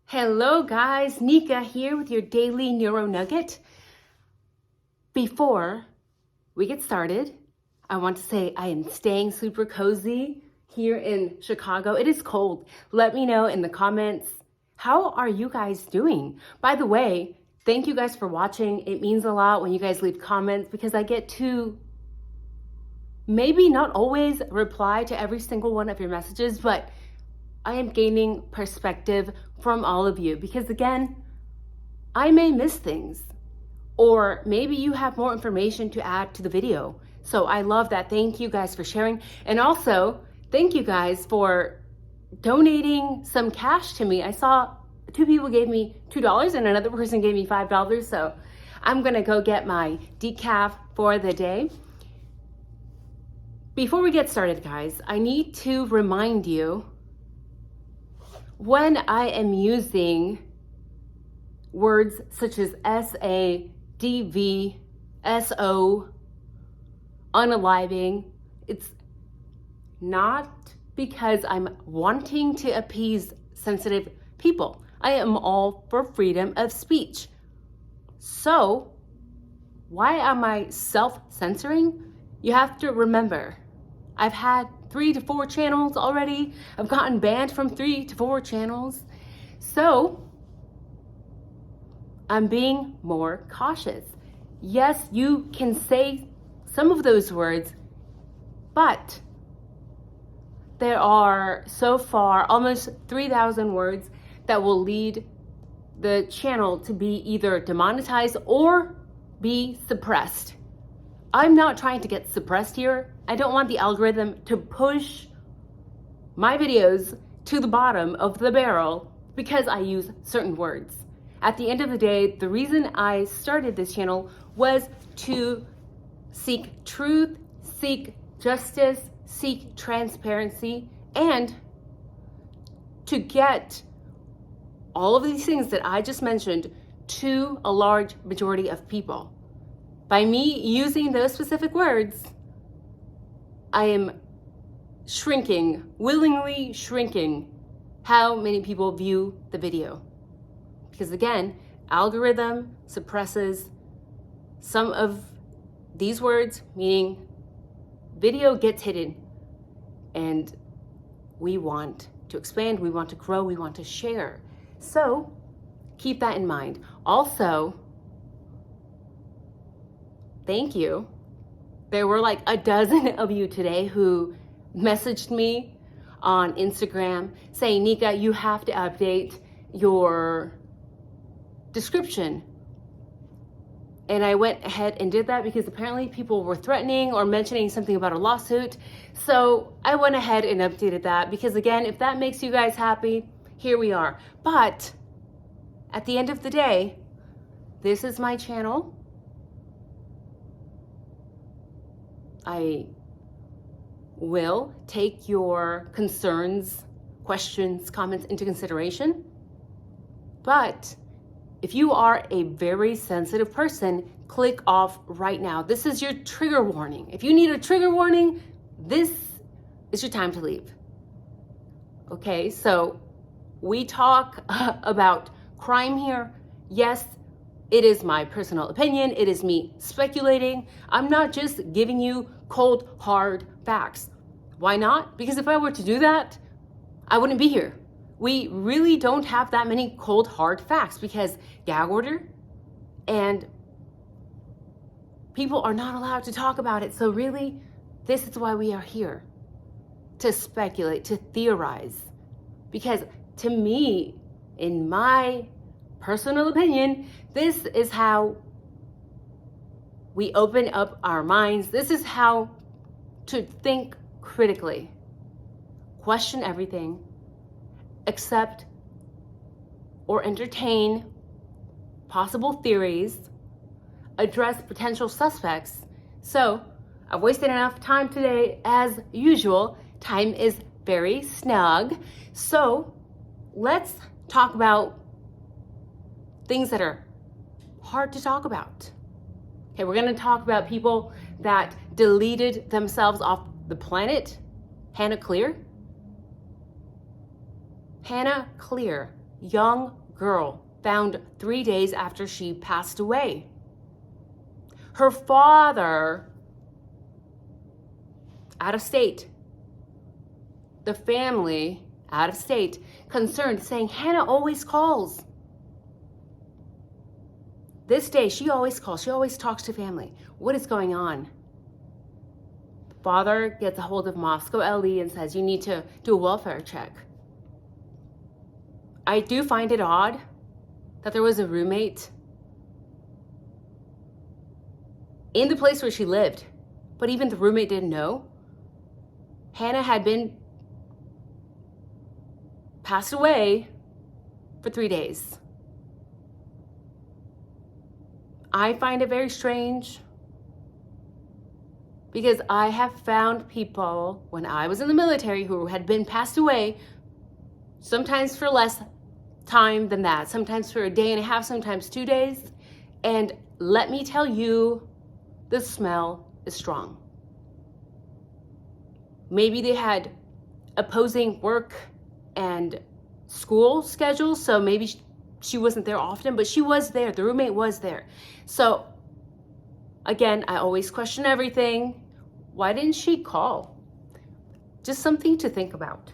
Hello guys, Nika here with your daily neuro nugget. Before we get started, I want to say I am staying super cozy here in Chicago. It is cold. Let me know in the comments, how are you guys doing? By the way, thank you guys for watching. It means a lot when you guys leave comments because I get to maybe not always reply to every single one of your messages, but I am gaining perspective from all of you because again, I may miss things or maybe you have more information to add to the video. So I love that. Thank you guys for sharing. And also thank you guys for donating some cash to me. I saw 2 people gave me $2 and another person gave me $5. So I'm gonna go get my decaf for the day. Before we get started, guys, I need to remind you when I am using words such as S-A, D-V, S-O, unaliving, it's not because I'm wanting to appease sensitive people. I am all for freedom of speech. So why am I self-censoring? You have to remember, I've had 3 to 4 channels already. I've gotten banned from 3 to 4 channels. So I'm being more cautious. Yes, you can say some of those words, but there are so far almost 3,000 words that will lead the channel to be either demonetized or be suppressed. I'm not trying to get suppressed here. I don't want the algorithm to push my videos to the bottom of the barrel because I use certain words. At the end of the day, the reason I started this channel was to seek truth, seek justice, seek transparency, and to get all of these things that I just mentioned to a large majority of people. By me using those specific words, I am shrinking, willingly shrinking how many people view the video. Because again, algorithm suppresses some of these words, meaning video gets hidden. And we want to expand, we want to grow, we want to share. So keep that in mind. Also, thank you. There were like a dozen of you today who messaged me on Instagram saying, Nika, you have to update your description. And I went ahead and did that because apparently people were threatening or mentioning something about a lawsuit. So I went ahead and updated that because again, if that makes you guys happy, here we are. But at the end of the day, this is my channel. I will take your concerns, questions, comments into consideration. But if you are a very sensitive person, click off right now. This is your trigger warning. If you need a trigger warning, this is your time to leave. Okay, so we talk about crime here. Yes, it is my personal opinion. It is me speculating. I'm not just giving you cold, hard facts. Why not? Because if I were to do that, I wouldn't be here. We really don't have that many cold, hard facts because gag order and people are not allowed to talk about it. So really, this is why we are here, to speculate, to theorize. Because to me, in my personal opinion, this is how we open up our minds. This is how to think critically, question everything, accept or entertain possible theories, address potential suspects. So I've wasted enough time today as usual. Time is very snug. So let's talk about things that are hard to talk about. Okay, we're gonna talk about people that deleted themselves off the planet. Cleere. young girl found 3 days after she passed away. Her father, out of state. The family, out of state, concerned, saying, Hannah always calls. This day, she always calls. She always talks to family. What is going on? Father gets a hold of Moscow LE and says, you need to do a welfare check. I do find it odd that there was a roommate in the place where she lived, but even the roommate didn't know. Hannah had been passed away for 3 days. I find it very strange because I have found people when I was in the military who had been passed away, sometimes for less time than that, sometimes for a day and a half, sometimes 2 days. And let me tell you, the smell is strong. Maybe they had opposing work and school schedules, so maybe she wasn't there often, but she was there. The roommate was there. So again, I always question everything. Why didn't she call? Just something to think about.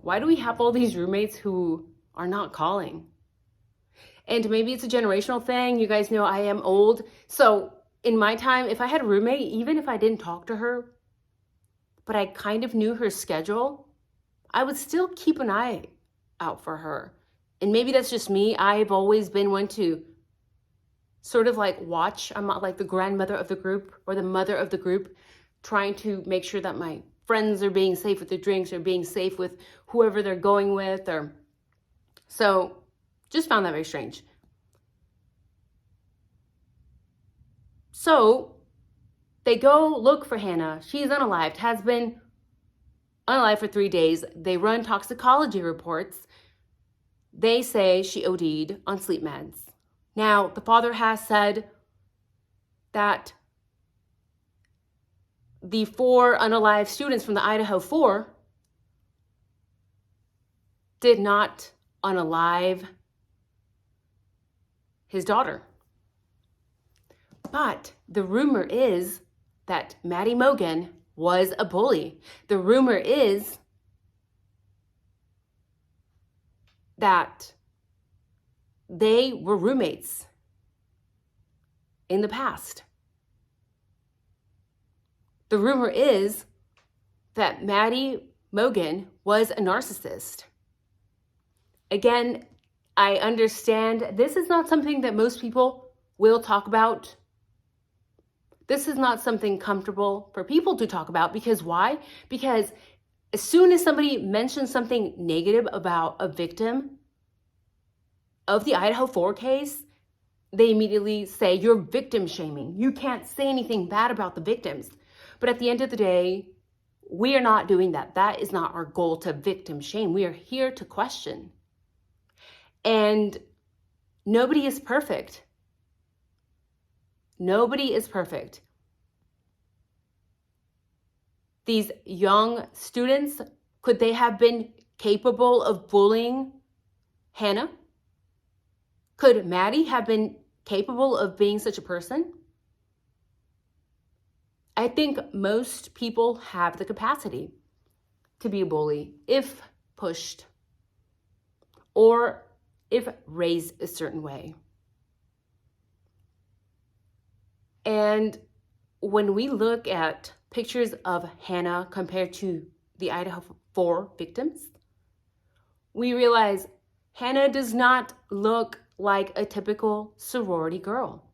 Why do we have all these roommates who are not calling? And maybe it's a generational thing. You guys know I am old. So in my time, if I had a roommate, even if I didn't talk to her, but I kind of knew her schedule, I would still keep an eye out for her. And maybe that's just me. I've always been one to sort of like watch. I'm not like the grandmother of the group or the mother of the group, trying to make sure that my friends are being safe with their drinks or being safe with whoever they're going with. Or so just found that very strange. So they go look for Hannah. She's unalived, has been unalive for 3 days. They run toxicology reports. They say she OD'd on sleep meds. Now, the father has said that the 4 unalive students from the IDAHO4 did not unalive his daughter. But the rumor is that Maddie Mogen was a bully. The rumor is that they were roommates in the past. The rumor is that Maddie Mogen was a narcissist. Again, I understand this is not something that most people will talk about. This is not something comfortable for people to talk about. Because why? Because as soon as somebody mentions something negative about a victim of the IDAHO4 case, they immediately say, you're victim shaming. You can't say anything bad about the victims. But at the end of the day, we are not doing that. That is not our goal, to victim shame. We are here to question. And nobody is perfect. Nobody is perfect. These young students, could they have been capable of bullying Hannah? Could Maddie have been capable of being such a person? I think most people have the capacity to be a bully if pushed or if raised a certain way. And when we look at pictures of Hannah compared to the IDAHO4 victims, we realize Hannah does not look like a typical sorority girl.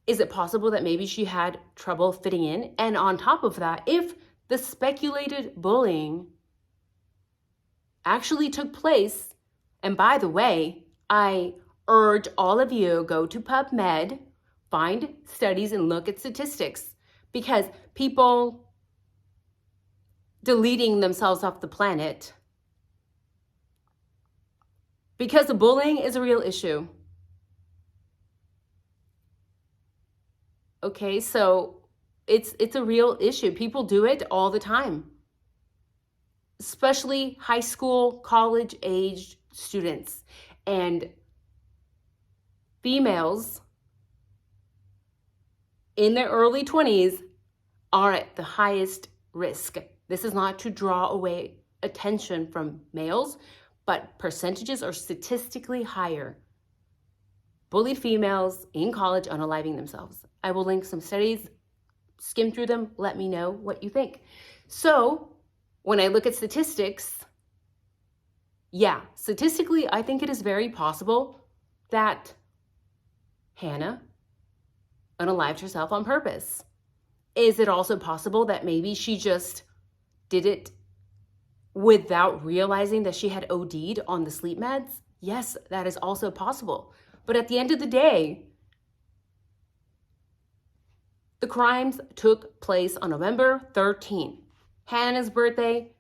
Is it possible that maybe she had trouble fitting in? And on top of that, if the speculated bullying actually took place, and by the way, I urge all of you, go to PubMed, find studies and look at statistics, because people deleting themselves off the planet because the bullying is a real issue. Okay, so it's a real issue. People do it all the time. especially high school, college-aged students and females in their early 20s are at the highest risk. This is not to draw away attention from males, but percentages are statistically higher. Bullied females in college unaliving themselves. I will link some studies, skim through them, let me know what you think. So when I look at statistics, yeah, statistically, I think it is very possible that Hannah unalived herself on purpose. Is it also possible that maybe she just did it without realizing that she had OD'd on the sleep meds? Yes, that is also possible. But at the end of the day, the crimes took place on November 13th. Hannah's birthday,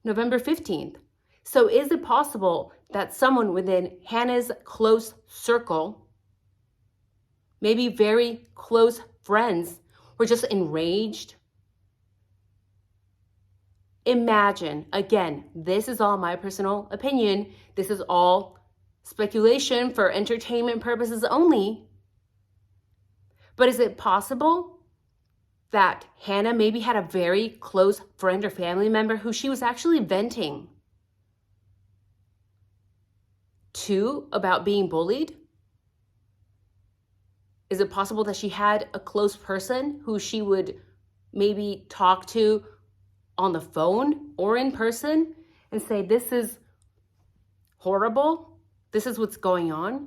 November 15th. So is it possible that someone within Hannah's close circle, maybe very close friends, were just enraged? Imagine, again, this is all my personal opinion. This is all speculation for entertainment purposes only. But is it possible that Hannah maybe had a very close friend or family member who she was actually venting to about being bullied? Is it possible that she had a close person who she would maybe talk to on the phone or in person and say, this is horrible, this is what's going on?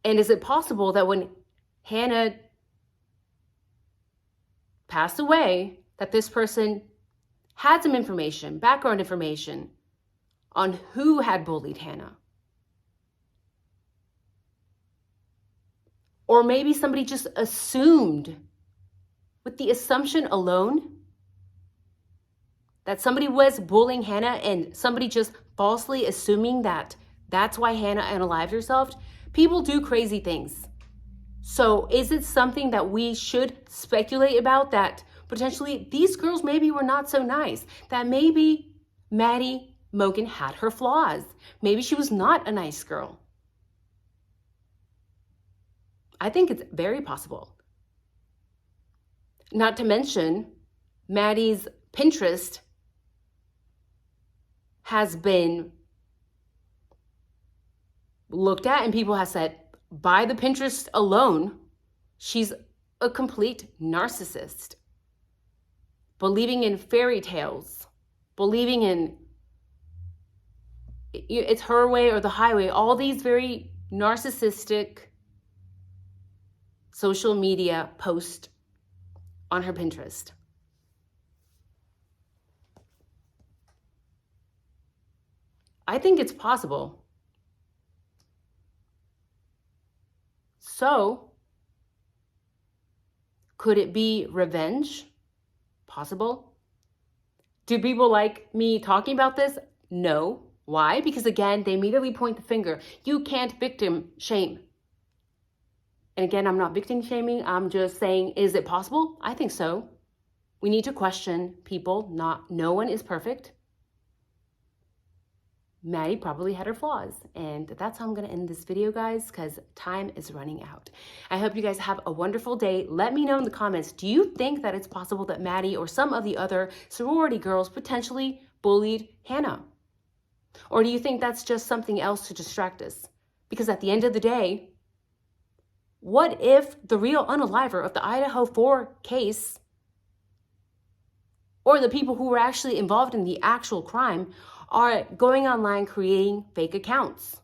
And is it possible that when Hannah passed away, that this person had some information, background information on who had bullied Hannah? Or maybe somebody just assumed, with the assumption alone, that somebody was bullying Hannah and somebody just falsely assuming that that's why Hannah unalived herself. People do crazy things. So is it something that we should speculate about, that potentially these girls maybe were not so nice, that maybe Maddie Mogen had her flaws. Maybe she was not a nice girl. I think it's very possible. Not to mention, Maddie's Pinterest has been looked at and people have said, by the Pinterest alone, she's a complete narcissist. Believing in fairy tales, believing in it's her way or the highway, all these very narcissistic social media posts on her Pinterest. I think it's possible. So, could it be revenge? Possible. Do people like me talking about this? No. Why? Because again, they immediately point the finger. You can't victim shame. And again, I'm not victim shaming. I'm just saying, is it possible? I think so. We need to question people. No one is perfect. Maddie probably had her flaws. And that's how I'm going to end this video, guys, because time is running out. I hope you guys have a wonderful day. Let me know in the comments, do you think that it's possible that Maddie or some of the other sorority girls potentially bullied Hannah? Or do you think that's just something else to distract us? Because at the end of the day, what if the real unaliver of the IDAHO4 case, or the people who were actually involved in the actual crime, are going online creating fake accounts,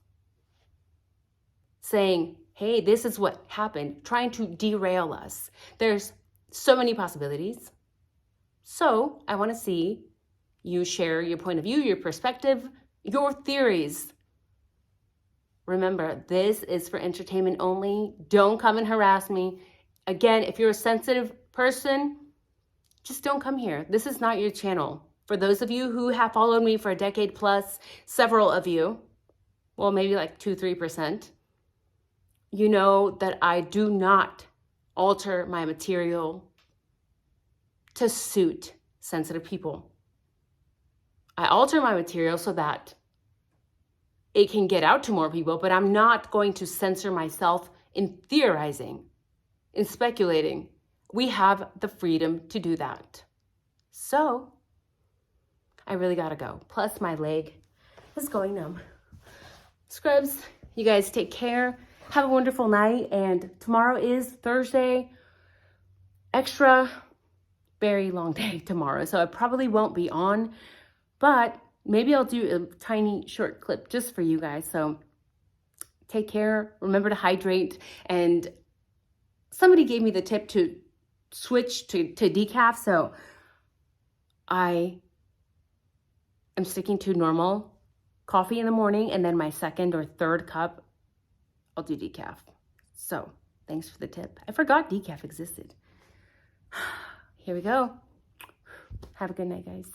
saying, hey, this is what happened, trying to derail us? There's so many possibilities. So I want to see you share your point of view, your perspective, your theories. Remember, this is for entertainment only. Don't come and harass me. Again, if you're a sensitive person, just don't come here. This is not your channel. For those of you who have followed me for a decade plus, several of you, well, maybe like 2-3%, you know that I do not alter my material to suit sensitive people. I alter my material so that it can get out to more people, but I'm not going to censor myself in theorizing, in speculating. We have the freedom to do that. So I really gotta go. Plus my leg is going numb. Scrubs, you guys take care. Have a wonderful night. And tomorrow is Thursday. Extra, very long day tomorrow. So I probably won't be on, but maybe I'll do a tiny short clip just for you guys. So take care. Remember to hydrate. And somebody gave me the tip to switch to decaf. So I am sticking to normal coffee in the morning, and then my second or third cup, I'll do decaf. So thanks for the tip. I forgot decaf existed. Here we go. Have a good night, guys.